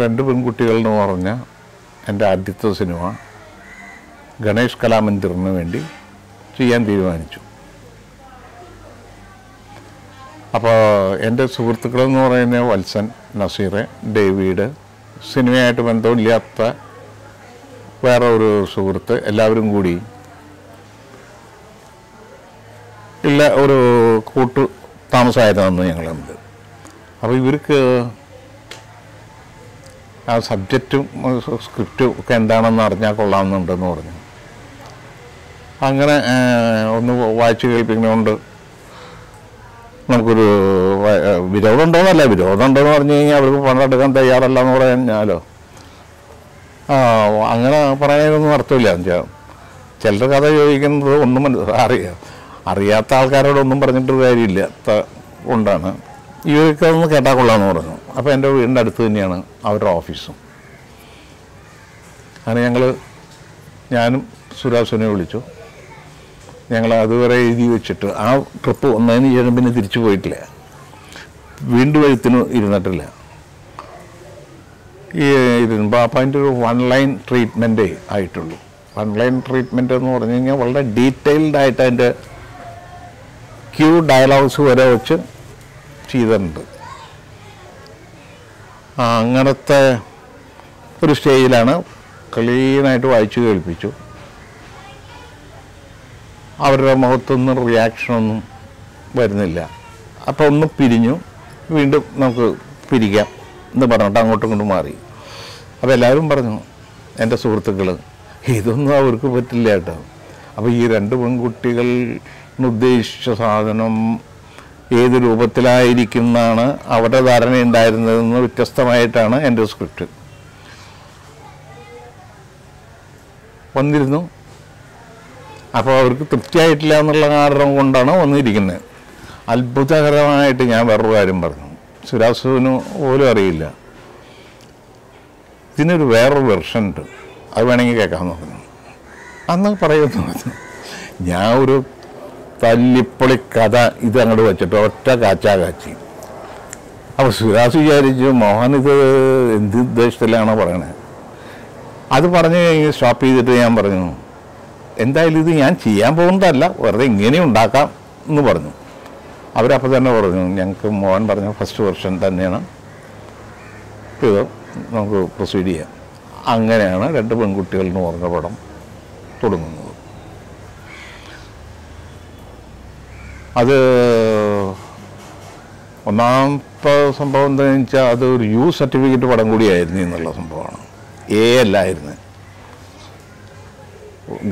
രണ്ട് പെൺകുട്ടികൾ എന്ന് പറഞ്ഞ എൻ്റെ ആദ്യത്തെ സിനിമ ഗണേഷ് കലാമന്ദിറിന് വേണ്ടി ചെയ്യാൻ തീരുമാനിച്ചു. അപ്പോൾ എൻ്റെ സുഹൃത്തുക്കളെന്ന് പറയുന്നത് വത്സൻ, നസീർ, ഡേവിഡ്, സിനിമയായിട്ട് ബന്ധമില്ലാത്ത വേറെ ഒരു സുഹൃത്ത്, എല്ലാവരും കൂടി ഇല്ല ഒരു കൂട്ടു താമസമായിരുന്നു ഞങ്ങളുണ്ട്. അപ്പോൾ ഇവർക്ക് ആ സബ്ജക്റ്റും സ്ക്രിപ്റ്റും ഒക്കെ എന്താണെന്ന് അറിഞ്ഞാൽ കൊള്ളാമെന്നുണ്ടെന്ന് പറഞ്ഞു. അങ്ങനെ ഒന്ന് വായിച്ച് കേൾപ്പിക്കുന്നതുകൊണ്ട് നമുക്കൊരു വിരോധം ഉണ്ടോയെന്നല്ല, വിരോധം ഉണ്ടെന്ന് പറഞ്ഞു കഴിഞ്ഞാൽ അവർക്ക് പണ്ടെടുക്കാൻ തയ്യാറല്ല എന്ന് പറഞ്ഞാലോ അങ്ങനെ പറയാനൊന്നും അർത്ഥമില്ല. ചിലർ കഥ ചോദിക്കുന്നത് ഒന്നും അറിയാത്ത ആൾക്കാരോടൊന്നും പറഞ്ഞിട്ട് കാര്യമില്ല കൊണ്ടാണ് ഇവർക്ക് അതൊന്ന് കേട്ടാൽ കൊള്ളാമെന്ന് പറഞ്ഞു. അപ്പോൾ എൻ്റെ വീടിൻ്റെ അടുത്ത് തന്നെയാണ് അവരുടെ ഓഫീസും. അങ്ങനെ ഞാനും സുരാസുനെ വിളിച്ചു. ഞങ്ങൾ അതുവരെ എഴുതി വെച്ചിട്ട് ആ ട്രിപ്പ് ഒന്നതിന് ശേഷം പിന്നെ തിരിച്ചു പോയിട്ടില്ല, വീണ്ടും എഴുത്തിന് ഇരുന്നിട്ടില്ല. ഇരുമ്പോൾ അപ്പം അതിൻ്റെ ഒരു 1 ലൈൻ ട്രീറ്റ്മെൻറ്റേ ആയിട്ടുള്ളൂ. 1 ലൈൻ ട്രീറ്റ്മെൻറ്റ് എന്ന് പറഞ്ഞു കഴിഞ്ഞാൽ വളരെ ഡീറ്റെയിൽഡായിട്ട് അതിൻ്റെ ക്യൂ ഡയലോഗ്സ് വരെ വെച്ച് ചെയ്തിട്ടുണ്ട്. അങ്ങനത്തെ ഒരു സ്റ്റേജിലാണ് ക്ലീനായിട്ട് വായിച്ചു കേൾപ്പിച്ചു. അവരുടെ മുഖത്തൊന്നും റിയാക്ഷനൊന്നും വരുന്നില്ല. അപ്പോൾ ഒന്ന് പിരിഞ്ഞു, വീണ്ടും നമുക്ക് പിരിക്കാം എന്ന് പറഞ്ഞിട്ട് അങ്ങോട്ടും ഇങ്ങോട്ടും മാറി. അപ്പോൾ എല്ലാവരും പറഞ്ഞു, എൻ്റെ സുഹൃത്തുക്കൾ, ഇതൊന്നും അവർക്ക് പറ്റില്ല കേട്ടോ. അപ്പോൾ ഈ 2 പെൺകുട്ടികൾ ഉദ്ദേശിച്ച സാധനം ഏത് രൂപത്തിലായിരിക്കുന്നതാണ് അവരുടെ ധാരണ ഉണ്ടായിരുന്നതെന്ന് വ്യത്യസ്തമായിട്ടാണ് എൻ്റെ സ്ക്രിപ്റ്റ് വന്നിരുന്നു. അപ്പോൾ അവർക്ക് തൃപ്തിയായിട്ടില്ല എന്നുള്ള കാരണം കൊണ്ടാണ് വന്നിരിക്കുന്നത്. അത്ഭുതകരമായിട്ട് ഞാൻ വേറൊരു കാര്യം പറഞ്ഞു, സുരാസുവിന് പോലും അറിയില്ല, ഇതിനൊരു വേറൊരു വെർഷൻ ഉണ്ട്, അത് വേണമെങ്കിൽ കേൾക്കാമെന്ന് പറഞ്ഞു. അന്ന് പറയുമെന്ന് പറഞ്ഞു. ഞാൻ ഒരു തല്ലിപ്പൊളി കഥ ഇത് അങ്ങോട്ട് വെച്ചിട്ട് ഒറ്റ കാച്ചി. അപ്പോൾ സുരാസ് വിചാരിച്ചു മോഹൻ ഇത് എന്ത് ഉദ്ദേശത്തിലാണോ പറയണത്. അത് പറഞ്ഞ് കഴിഞ്ഞ് സ്റ്റോപ്പ് ചെയ്തിട്ട് ഞാൻ പറഞ്ഞു, എന്തായാലും ഇത് ഞാൻ ചെയ്യാൻ പോകുന്നതല്ല, വെറുതെ ഇങ്ങനെ ഉണ്ടാക്കാം എന്ന് പറഞ്ഞു. അവരപ്പോൾ തന്നെ പറഞ്ഞു, ഞങ്ങൾക്ക് മോഹൻ പറഞ്ഞ ഫസ്റ്റ് വെർഷൻ തന്നെയാണ് ഇത്, നമുക്ക് പ്രൊസീഡ് ചെയ്യാം. അങ്ങനെയാണ് 2 പെൺകുട്ടികൾ എന്ന് പറഞ്ഞ പടം തുടങ്ങുന്നത്. അത് ഒന്നാമത്തെ സംഭവം എന്താണെന്ന് വെച്ചാൽ അത് ഒരു U സർട്ടിഫിക്കറ്റ് പടം കൂടിയായിരുന്നു എന്നുള്ള സംഭവമാണ്. A അല്ലായിരുന്നു,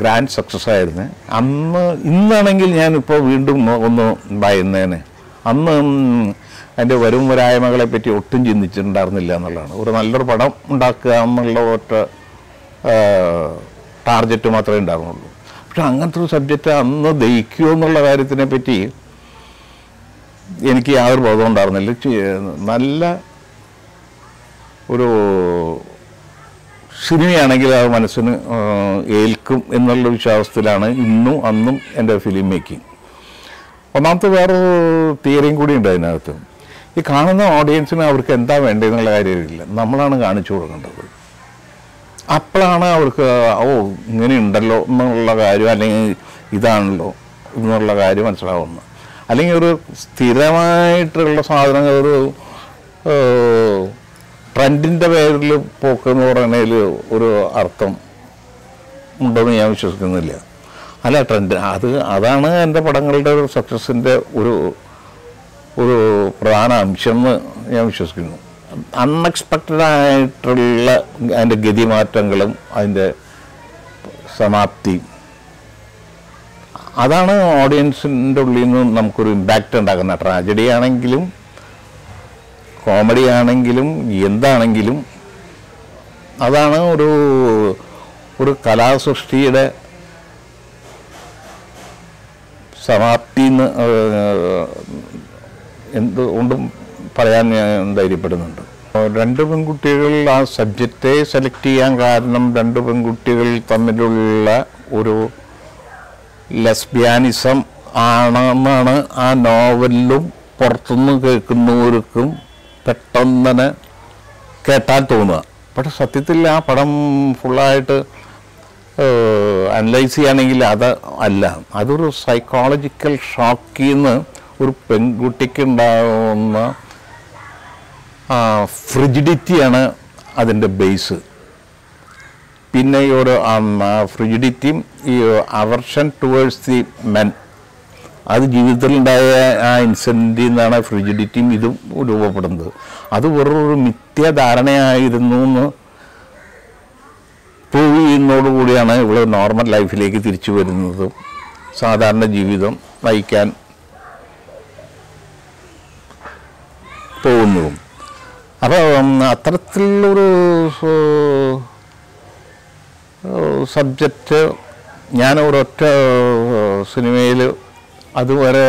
ഗ്രാൻഡ് സക്സസ് ആയിരുന്നു അന്ന്. ഇന്നാണെങ്കിൽ ഞാനിപ്പോൾ വീണ്ടും ഒന്ന് ഭയന്നേനെ. അന്ന് അതിൻ്റെ വരും വരായ്മകളെ പറ്റി ഒട്ടും ചിന്തിച്ചിട്ടുണ്ടായിരുന്നില്ല എന്നുള്ളതാണ്. ഒരു നല്ലൊരു പടം ഉണ്ടാക്കുക എന്നുള്ള ഒറ്റ ടാർഗറ്റ് മാത്രമേ ഉണ്ടായിരുന്നുള്ളൂ. പക്ഷെ അങ്ങനത്തെ ഒരു സബ്ജക്റ്റ് അന്ന് ദഹിക്കുമോ എന്നുള്ള കാര്യത്തിനെ പറ്റി എനിക്ക് യാതൊരു ബോധം ഉണ്ടായിരുന്നില്ല. നല്ല ഒരു സിനിമയാണെങ്കിൽ അത് മനസ്സിന് ഏൽക്കും എന്നുള്ള വിശ്വാസത്തിലാണ് ഇന്നും അന്നും എൻ്റെ ഫിലിം മേക്കിംഗ്. ഒന്നാമത്തെ വേറൊരു തിയറിയും കൂടി ഉണ്ട് അതിനകത്ത്. ഈ കാണുന്ന ഓഡിയൻസിന് അവർക്ക് എന്താ വേണ്ടതെന്നുള്ള കാര്യമില്ല, നമ്മളാണ് കാണിച്ചു കൊടുക്കേണ്ടത്. അപ്പോഴാണ് അവർക്ക് ഇങ്ങനെ ഉണ്ടല്ലോ എന്നുള്ള കാര്യം, അല്ലെങ്കിൽ ഇതാണല്ലോ എന്നുള്ള കാര്യം മനസ്സിലാവുന്നത്. അല്ലെങ്കിൽ ഒരു സ്ഥിരമായിട്ടുള്ള സാധനങ്ങൾ ഒരു ട്രെൻഡിൻ്റെ പേരിൽ പോക്കെന്ന് പറയുന്നതിൽ ഒരു അർത്ഥം ഉണ്ടെന്ന് ഞാൻ വിശ്വസിക്കുന്നില്ല. അല്ല, ട്രെൻഡ് അതാണ് എൻ്റെ പടങ്ങളുടെ ഒരു സക്സസിൻ്റെ ഒരു പ്രധാന അംശം എന്ന് ഞാൻ വിശ്വസിക്കുന്നു. അൺഎക്സ്പെക്റ്റഡായിട്ടുള്ള അതിൻ്റെ ഗതിമാറ്റങ്ങളും അതിൻ്റെ സമാപ്തിയും, അതാണ് ഓഡിയൻസിൻ്റെ ഉള്ളിൽ നിന്ന് നമുക്കൊരു ഇമ്പാക്റ്റ് ഉണ്ടാക്കുന്ന. ട്രാജഡി ആണെങ്കിലും കോമഡി ആണെങ്കിലും എന്താണെങ്കിലും അതാണ് ഒരു കലാസൃഷ്ടിയുടെ സമാപ്തി എന്ന് എന്തുകൊണ്ടും പറയാൻ ഞാൻ ധൈര്യപ്പെടുന്നുണ്ട്. 2 പെൺകുട്ടികൾ ആ സബ്ജക്റ്റെ സെലക്ട് ചെയ്യാൻ കാരണം 2 പെൺകുട്ടികൾ തമ്മിലുള്ള ഒരു ലെസ്ബിയാനിസം ആണെന്നാണ് ആ നോവലിലും പുറത്തുനിന്ന് കേൾക്കുന്നവർക്കും പെട്ടെന്ന് തന്നെ കേട്ടാൽ തോന്നുക. പക്ഷെ സത്യത്തിൽ ആ പടം ഫുള്ളായിട്ട് അനലൈസ് ചെയ്യുകയാണെങ്കിൽ അത് അല്ല, അതൊരു സൈക്കോളജിക്കൽ ഷോക്കിൽ നിന്ന് ഒരു പെൺകുട്ടിക്ക് ഉണ്ടാകുന്ന ഫ്രിജിഡിറ്റിയാണ് അതിൻ്റെ ബേസ്. പിന്നെ ഈ ഒരു ഫ്രിജിഡിറ്റിയും ഈ അവർഷൻ ടുവേഴ്സ് ദി മെൻ, അത് ജീവിതത്തിലുണ്ടായ ആ ഇൻസിഡൻറ്റിൽ നിന്നാണ് ഫ്രിജിഡിറ്റിയും ഇതും രൂപപ്പെടുന്നത്. അത് വെറൊരു മിഥ്യാധാരണയായിരുന്നു എന്ന് പ്രൂവ് ചെയ്യുന്നതോടുകൂടിയാണ് ഇവിടെ നോർമൽ ലൈഫിലേക്ക് തിരിച്ചു വരുന്നതും സാധാരണ ജീവിതം നയിക്കാൻ പോകുന്നതും. അപ്പോൾ അത്തരത്തിലുള്ളൊരു സബ്ജക്റ്റ് ഞാൻ ഒരൊറ്റ സിനിമയിൽ അതുവരെ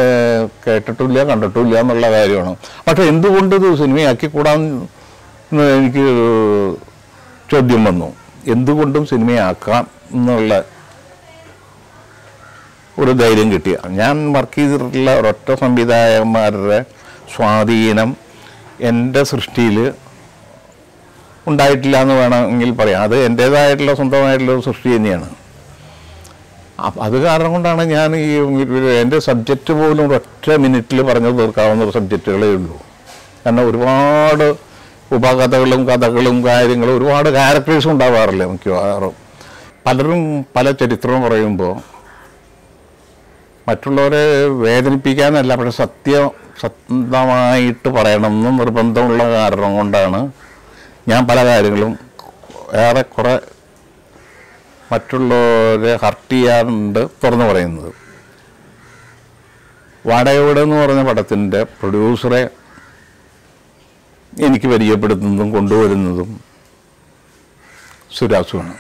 കേട്ടിട്ടില്ല കണ്ടിട്ടില്ല എന്നുള്ള കാര്യമാണ്. പക്ഷെ എന്തുകൊണ്ട് ഇത് സിനിമയാക്കിക്കൂടാന്ന് എനിക്ക് ചോദ്യം വന്നു. എന്തുകൊണ്ടും സിനിമയാക്കാം എന്നുള്ള ഒരു ധൈര്യം കിട്ടിയ. ഞാൻ വർക്ക് ചെയ്തിട്ടുള്ള ഒരൊറ്റ സംവിധായകന്മാരുടെ സ്വാധീനം എൻ്റെ സൃഷ്ടിയിൽ ഉണ്ടായിട്ടില്ല എന്ന് വേണമെങ്കിൽ പറയാം. അത് എൻ്റേതായിട്ടുള്ള സ്വന്തമായിട്ടുള്ള ഒരു സൃഷ്ടി തന്നെയാണ്. അപ്പം അത് കാരണം കൊണ്ടാണ് ഞാൻ ഈ എൻ്റെ സബ്ജക്റ്റ് പോലും ഒരൊറ്റ മിനിറ്റിൽ പറഞ്ഞു തീർക്കാവുന്ന ഒരു സബ്ജക്റ്റുകളേ ഉള്ളൂ. കാരണം ഒരുപാട് ഉപകഥകളും കഥകളും കാര്യങ്ങളും ഒരുപാട് ക്യാരക്ടേഴ്സും ഉണ്ടാവാറില്ല മിക്കവാറും. പലരും പല ചരിത്രവും പറയുമ്പോൾ മറ്റുള്ളവരെ വേദനിപ്പിക്കാനല്ല, പക്ഷെ സത്യമായിട്ട് പറയണമെന്ന് നിർബന്ധമുള്ള കാരണം കൊണ്ടാണ് ഞാൻ പല കാര്യങ്ങളും ഏറെക്കുറെ മറ്റുള്ളവരെ ഹർട്ട് ചെയ്യാറുണ്ട് തുറന്നു പറയുന്നത്. വാടകവീട് എന്ന് പറഞ്ഞ പടത്തിൻ്റെ പ്രൊഡ്യൂസറെ എനിക്ക് പരിചയപ്പെടുത്തുന്നതും കൊണ്ടുവരുന്നതും സുരാസുവാണ്.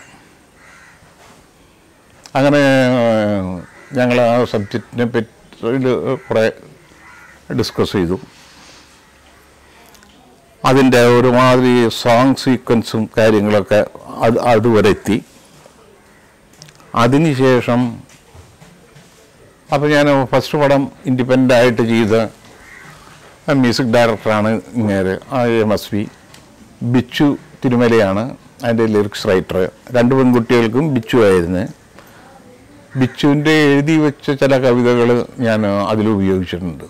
അങ്ങനെ ഞങ്ങൾ ആ സബ്ജക്റ്റിനെ പറ്റി കുറേ ഡിസ്കസ് ചെയ്തു. അതിൻ്റെ ഒരുമാതിരി സോങ് സീക്വൻസും കാര്യങ്ങളൊക്കെ അതുവരെ എത്തി. അതിനുശേഷം അപ്പോൾ ഞാൻ ഫസ്റ്റ് പടം ഇൻഡിപെൻഡൻ്റ് ആയിട്ട് ചെയ്ത മ്യൂസിക് ഡയറക്ടറാണ് ഇങ്ങേര് MSV. ബിച്ചു തിരുമലയാണ് അതിൻ്റെ ലിറിക്സ് റൈറ്റർ. 2 പെൺകുട്ടികൾക്കും ബിച്ചു ആയിരുന്നു. ബിച്ചുവിൻ്റെ എഴുതി വെച്ച ചില കവിതകൾ ഞാൻ അതിലുപയോഗിച്ചിട്ടുണ്ട്.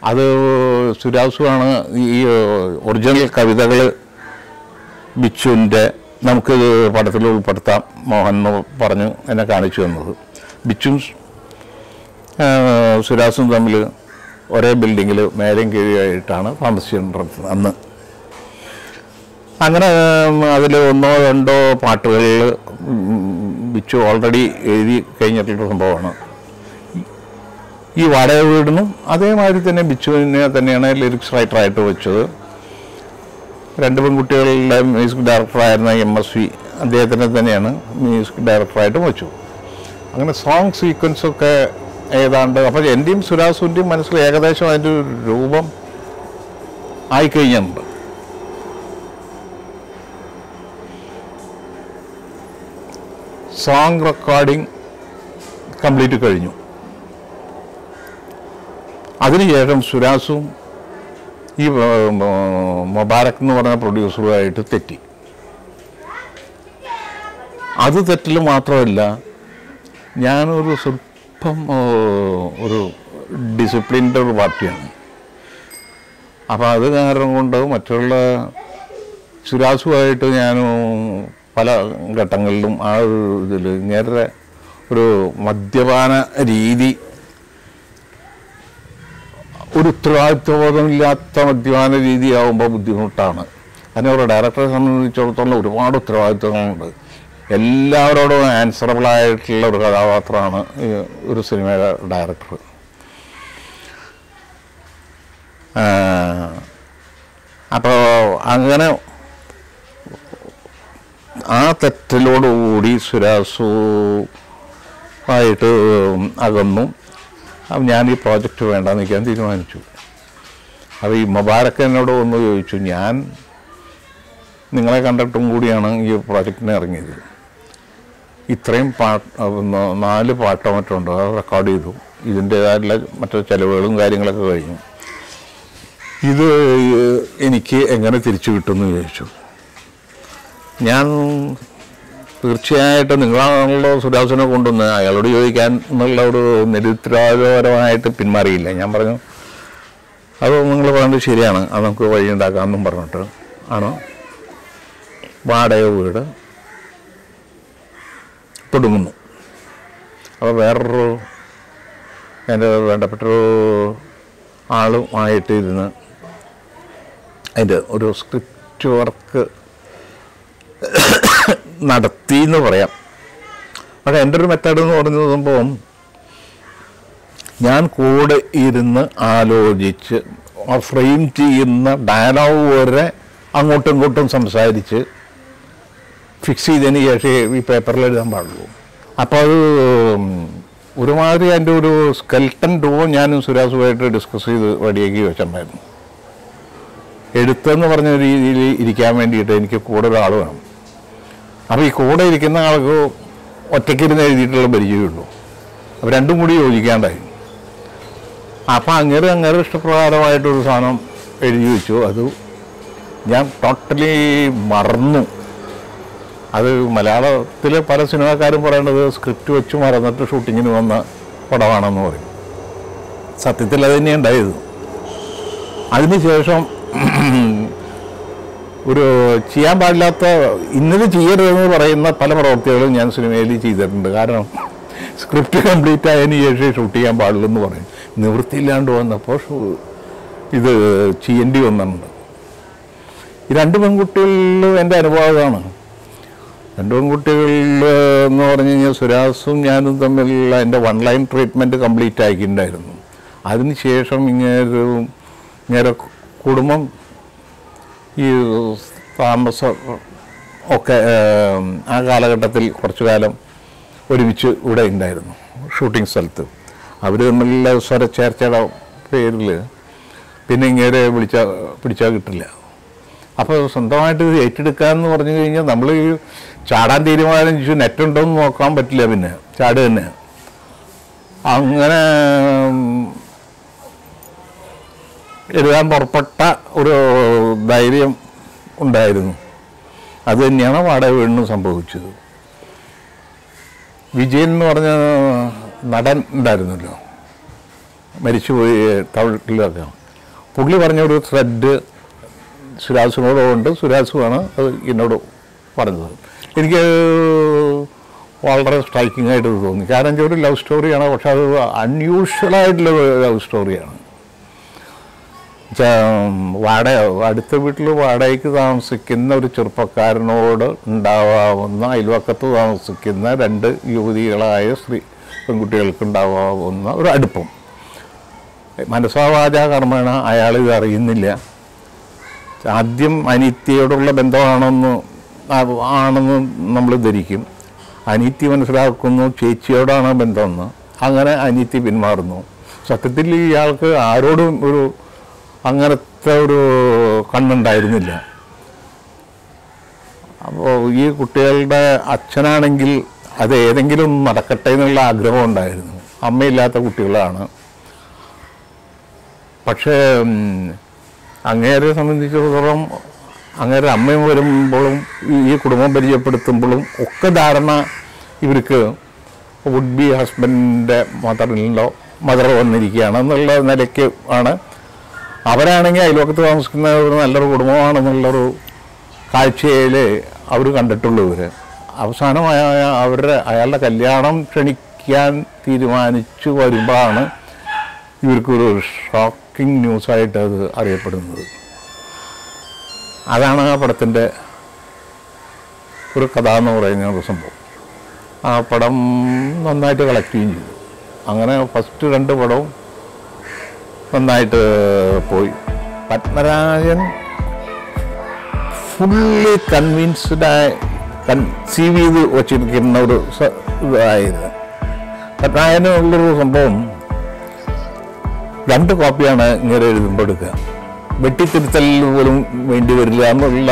അത് സുരാസുവാണ് ഈ ഒറിജിനൽ കവിതകൾ ബിച്ചുവിൻ്റെ നമുക്ക് പടത്തിൽ ഉൾപ്പെടുത്താം മോഹൻ എന്ന് പറഞ്ഞ് എന്നെ കാണിച്ചു തന്നത്. ബിച്ചും സുരാസും തമ്മിൽ ഒരേ ബിൽഡിങ്ങിൽ മേലും കീഴിയായിട്ടാണ് താമസിച്ചിട്ടുള്ളത് അന്ന്. അങ്ങനെ അതിൽ 1-2 പാട്ടുകളിൽ ബിച്ചു ഓൾറെഡി എഴുതി കഴിഞ്ഞിട്ടുള്ള സംഭവമാണ്. ഈ വാടക വീടിനും അതേമാതിരി തന്നെ ബിച്ചുവിനെ തന്നെയാണ് ലിറിക്സ് റൈറ്ററായിട്ട് വെച്ചത്. 2 പെൺകുട്ടികളുടെ മ്യൂസിക് ഡയറക്ടറായിരുന്ന MSV അദ്ദേഹത്തിനെ തന്നെയാണ് മ്യൂസിക് ഡയറക്ടറായിട്ടും വെച്ചു. അങ്ങനെ സോങ് സീക്വൻസൊക്കെ ഏതാണ്ട് അപ്പോൾ എൻ്റെയും സുരാസുവിൻ്റെയും മനസ്സിൽ ഏകദേശം അതിൻ്റെ ഒരു രൂപം ആയിക്കഴിഞ്ഞിട്ടുണ്ട്. സോങ് റെക്കോർഡിങ് കംപ്ലീറ്റ് കഴിഞ്ഞു. അതിനുശേഷം സുരാസും ഈ മുബാരക് എന്ന് പറഞ്ഞ പ്രൊഡ്യൂസറുമായിട്ട് തെറ്റി. അത് തെറ്റിൽ മാത്രമല്ല, ഞാനൊരു സ്വല്പം ഒരു ഡിസിപ്ലിൻ്റെ ഒരു പാർട്ടിയാണ്. അപ്പോൾ അത് കാരണം കൊണ്ട് മറ്റുള്ള സുരാസുമായിട്ട് ഞാൻ പല ഘട്ടങ്ങളിലും ആ ഒരു ഇതിൽ ഇങ്ങനെ ഒരു മദ്യപാന രീതി, ഒരു ഉത്തരവാദിത്വബോധമില്ലാത്ത മദ്യപാന രീതിയാവുമ്പോൾ ബുദ്ധിമുട്ടാണ്. അതിന് ഒരു ഡയറക്ടറെ സംബന്ധിച്ചിടത്തോളം ഒരുപാട് ഉത്തരവാദിത്വങ്ങളുണ്ട്. എല്ലാവരോടും ആൻസറബിളായിട്ടുള്ള ഒരു കഥാപാത്രമാണ് ഒരു സിനിമയുടെ ഡയറക്ടർ. അപ്പോൾ അങ്ങനെ ആ തെറ്റിലോടുകൂടി സുരാസു ആയിട്ട് അകന്നു. അപ്പം ഞാൻ ഈ പ്രോജക്റ്റ് വേണ്ടെന്ന് വയ്ക്കാൻ തീരുമാനിച്ചു. അപ്പോൾ ഈ മുബാരക്ക് എന്നോട് ഒന്ന് ചോദിച്ചു, ഞാൻ നിങ്ങളെ കണ്ടിട്ടും കൂടിയാണ് ഈ പ്രോജക്റ്റിന് ഇറങ്ങിയത്. ഇത്രയും 4 പാട്ടോ മറ്റുണ്ട്, അത് റെക്കോർഡ് ചെയ്തു. ഇതിൻ്റേതായിട്ടുള്ള മറ്റു ചിലവുകളും കാര്യങ്ങളൊക്കെ കഴിഞ്ഞു. ഇത് എനിക്ക് എങ്ങനെ തിരിച്ചു കിട്ടുമെന്ന് ചോദിച്ചു. ഞാൻ തീർച്ചയായിട്ടും നിങ്ങളാണല്ലോ സുരാസിനെ കൊണ്ടുവന്ന് അയാളോട് ചോദിക്കാൻ എന്നുള്ള ഒരു നിരുത്തരവാദപരമായിട്ട് പിന്മാറിയില്ല. ഞാൻ പറഞ്ഞു അത് നിങ്ങൾ പറഞ്ഞത് ശരിയാണ്, അത് നമുക്ക് വഴി ഉണ്ടാക്കാമെന്നും പറഞ്ഞിട്ട് ആണ് വാടക വീട് തുടങ്ങുന്നു. അപ്പോൾ വേറൊരു എൻ്റെ വേണ്ടപ്പെട്ടൊരു ആളുമായിട്ട് ഇരുന്ന് അതിൻ്റെ ഒരു സ്ക്രിപ്റ്റ് വർക്ക് നടത്തി എന്ന് പറയാം. പക്ഷേ എൻ്റെ ഒരു മെത്തേഡ് എന്ന് പറയുന്നത് സംഭവം ഞാൻ കൂടെ ഇരുന്ന് ആലോചിച്ച് ആ ഫ്രെയിം ചെയ്യുന്ന ഡയലോഗ് വരെ അങ്ങോട്ടും ഇങ്ങോട്ടും സംസാരിച്ച് ഫിക്സ് ചെയ്തതിന് ശേഷം ഈ പേപ്പറിൽ എഴുതാൻ പാടുള്ളൂ. അപ്പോൾ അത് ഒരുമാതിരി എൻ്റെ ഒരു സ്കെൽട്ടൻ രൂപം ഞാനും സുരാസുമായിട്ട് ഡിസ്കസ് ചെയ്ത് റെഡിയാക്കി വെച്ചിട്ടുണ്ടായിരുന്നു. എഴുത്തെന്ന് പറഞ്ഞ രീതിയിൽ ഇരിക്കാൻ വേണ്ടിയിട്ട് എനിക്ക് കൂടെ ഒരാൾ വേണം. അപ്പോൾ ഈ കൂടെ ഇരിക്കുന്ന ആൾക്ക് ഒറ്റയ്ക്കിരുന്ന് എഴുതിയിട്ടുള്ള പരിചയമുള്ളൂ. അപ്പോൾ രണ്ടും കൂടി യോജിക്കാണ്ടായി. അപ്പോൾ അങ്ങനെ ഇഷ്ടപ്രകാരമായിട്ടൊരു സാധനം എഴുതി വെച്ചു. അത് ഞാൻ ടോട്ടലി മറന്നു. അത് മലയാളത്തിൽ പല സിനിമാക്കാരും പറയേണ്ടത് സ്ക്രിപ്റ്റ് വെച്ച് മറന്നിട്ട് ഷൂട്ടിങ്ങിന് വന്ന പടമാണെന്ന് പറയും. സത്യത്തിൽ അത് തന്നെയാണ് ഉണ്ടായത്. അതിനുശേഷം ഒരു ചെയ്യാൻ പാടില്ലാത്ത ഇന്നത് ചെയ്യരുതെന്ന് പറയുന്ന പല പ്രവൃത്തികളും ഞാൻ സിനിമയിൽ ചെയ്തിട്ടുണ്ട്. കാരണം സ്ക്രിപ്റ്റ് കംപ്ലീറ്റ് ആയതിന് ശേഷം ഷൂട്ട് ചെയ്യാൻ പാടില്ലെന്ന് പറയും. നിവൃത്തിയില്ലാണ്ട് വന്നപ്പോൾ ഇത് ചെയ്യേണ്ടി വന്നിട്ടുണ്ട്. ഈ രണ്ട് പെൺകുട്ടികളിലും എൻ്റെ അനുഭവമാണ്. രണ്ട് പെൺകുട്ടികളിൽ എന്ന് പറഞ്ഞു കഴിഞ്ഞാൽ സുരാസും ഞാനും തമ്മിലുള്ള എൻ്റെ വൺ ലൈൻ ട്രീറ്റ്മെൻറ്റ് കംപ്ലീറ്റ് ആക്കിയിട്ടുണ്ടായിരുന്നു. അതിനുശേഷം ഇങ്ങനെ കുടുംബം ഈ താമസം ഒക്കെ ആ കാലഘട്ടത്തിൽ കുറച്ചു കാലം ഒരുമിച്ച് ഇവിടെ ഉണ്ടായിരുന്നു ഷൂട്ടിംഗ് സ്ഥലത്ത്. അവർ തമ്മിലുള്ള സ്വരച്ചേർച്ചയുടെ പേരിൽ പിന്നെ ഇങ്ങനെ പിടിച്ചാൽ കിട്ടില്ല. അപ്പോൾ സ്വന്തമായിട്ട് ഏറ്റെടുക്കാമെന്ന് പറഞ്ഞു കഴിഞ്ഞാൽ നമ്മൾ ഈ ചാടാൻ തീരുമാനിച്ചു നെറ്റുണ്ടോയെന്ന് നോക്കാൻ പറ്റില്ല, പിന്നെ ചാട് തന്നെ. അങ്ങനെ എഴുതാൻ പുറപ്പെട്ട ഒരു ധൈര്യം ഉണ്ടായിരുന്നു. അത് തന്നെയാണ് വാടക വീടിനും സംഭവിച്ചത്. വിജയൻ എന്ന് പറഞ്ഞ നടൻ ഉണ്ടായിരുന്നല്ലോ, മരിച്ചുപോയി തമിഴിലൊക്കെ. പുള്ളി പറഞ്ഞൊരു ത്രെഡ് സുരാസിനോടുണ്ട്. സുരാസുമാണ് അത് എന്നോട് പറഞ്ഞത്. എനിക്ക് വളരെ സ്ട്രൈക്കിംഗ് ആയിട്ട് തോന്നി. കാരണം ഒരു ലവ് സ്റ്റോറിയാണ്, പക്ഷെ അത് അൺയൂഷ്വലായിട്ടുള്ള ലവ് സ്റ്റോറിയാണ്. അടുത്ത വീട്ടിൽ വാടകയ്ക്ക് താമസിക്കുന്ന ഒരു ചെറുപ്പക്കാരനോട് ഉണ്ടാവാവുന്ന, അയൽവക്കത്ത് താമസിക്കുന്ന രണ്ട് യുവതികളായ പെൺകുട്ടികൾക്ക് ഉണ്ടാവാവുന്ന ഒരു അടുപ്പം. മനസ്സാവാച കർമ്മേണ അയാൾ ഇത് അറിയുന്നില്ല. ആദ്യം അനിത്യയോടുള്ള ബന്ധമാണെന്ന് നമ്മൾ ധരിക്കും. അനിത്യ മനസ്സിലാക്കുന്നു ചേച്ചിയോടാണ് ബന്ധമെന്ന്. അങ്ങനെ അനിത്യ പിന്മാറുന്നു. സത്യത്തിൽ ഇയാൾക്ക് ആരോടും ഒരു അങ്ങനത്തെ ഒരു കണ്ണുണ്ടായിരുന്നില്ല. അപ്പോൾ ഈ കുട്ടികളുടെ അച്ഛനാണെങ്കിൽ അത് ഏതെങ്കിലും നടക്കട്ടെ എന്നുള്ള ആഗ്രഹം ഉണ്ടായിരുന്നു. അമ്മയില്ലാത്ത കുട്ടികളാണ്. പക്ഷേ അങ്ങേരെ സംബന്ധിച്ചിടത്തോളം അങ്ങേരെ അമ്മയും വരുമ്പോഴും ഈ കുടുംബം പരിചയപ്പെടുത്തുമ്പോഴും ഒക്കെ ധാരണ ഇവർക്ക് വുഡ് ബി ഹസ്ബൻഡിൻ്റെ മദർ വന്നിരിക്കുകയാണ് എന്നുള്ള നിലയ്ക്ക് ആണ്. അവരാണെങ്കിൽ അയൽവക്കത്ത് താമസിക്കുന്ന ഒരു നല്ലൊരു കുടുംബമാണെന്നുള്ളൊരു കാഴ്ചയിൽ അവർ കണ്ടിട്ടുള്ളൂ. ഇവർ അവസാനമായ അയാളുടെ കല്യാണം ക്ഷണിക്കാൻ തീരുമാനിച്ചു വരുമ്പോഴാണ് ഇവർക്കൊരു ഷോക്കിംഗ് ന്യൂസായിട്ട് അത് അറിയപ്പെടുന്നത്. അതാണ് ആ പടത്തിൻ്റെ ഒരു കഥ എന്ന് പറയുന്ന ഒരു സംഭവം. ആ പടം നന്നായിട്ട് കളക്ട് ചെയ്യുകയും ചെയ്തു. അങ്ങനെ ഫസ്റ്റ് രണ്ട് പടവും നന്നായിട്ട് പോയി. പത്മരാജൻ ഫുള്ളി കൺസീവ് ചെയ്ത് വച്ചിരിക്കുന്ന ഒരു ഇതായിരുന്നു. പത്മരാജനുള്ളൊരു സംഭവം രണ്ട് കോപ്പിയാണ് ഇങ്ങനെ എഴുതുമ്പോൾ എടുക്കുക. വെട്ടിത്തിരുത്തലിൽ പോലും വേണ്ടി വരില്ല എന്നുള്ള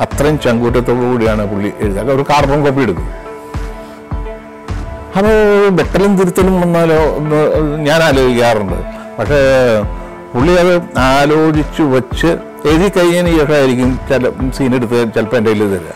അത്രയും ചങ്കൂറ്റത്തോടു കൂടിയാണ് പുള്ളി എഴുതുക. ഒരു കാർബൺ കോപ്പി എടുക്കും. അത് വെട്ടലും തിരുത്തലും വന്നാലോ എന്ന് ഞാൻ ആലോചിക്കാറുണ്ട്. പക്ഷേ പുള്ളി അത് ആലോചിച്ച് വെച്ച് എഴുതി കഴിഞ്ഞതിന് ശേഷമായിരിക്കും ചില സീൻ എടുത്ത് ചിലപ്പോൾ എൻ്റെ കയ്യിൽ തരിക.